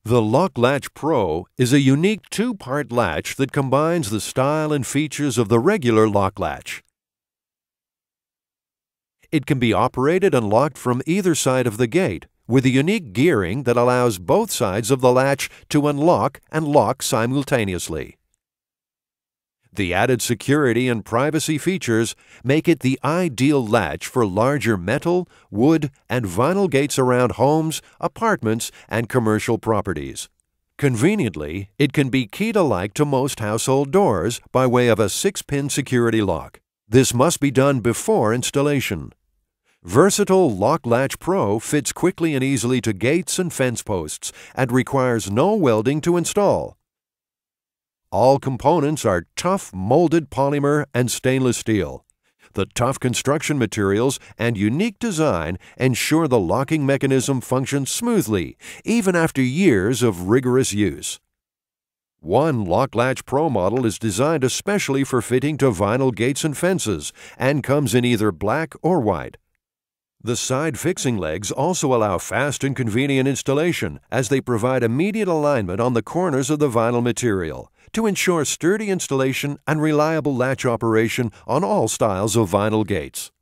The Lokk Latch Pro is a unique two-part latch that combines the style and features of the regular Lokk Latch. It can be operated and locked from either side of the gate, with a unique gearing that allows both sides of the latch to unlock and lock simultaneously. The added security and privacy features make it the ideal latch for larger metal, wood, and vinyl gates around homes, apartments, and commercial properties. Conveniently, it can be key-alike to most household doors by way of a 6-pin security lock. This must be done before installation. Versatile Lokk Latch Pro fits quickly and easily to gates and fence posts and requires no welding to install. All components are tough molded polymer and stainless steel. The tough construction materials and unique design ensure the locking mechanism functions smoothly, even after years of rigorous use. One Lokk Latch Pro model is designed especially for fitting to vinyl gates and fences and comes in either black or white. The side fixing legs also allow fast and convenient installation as they provide immediate alignment on the corners of the vinyl material to ensure sturdy installation and reliable latch operation on all styles of vinyl gates.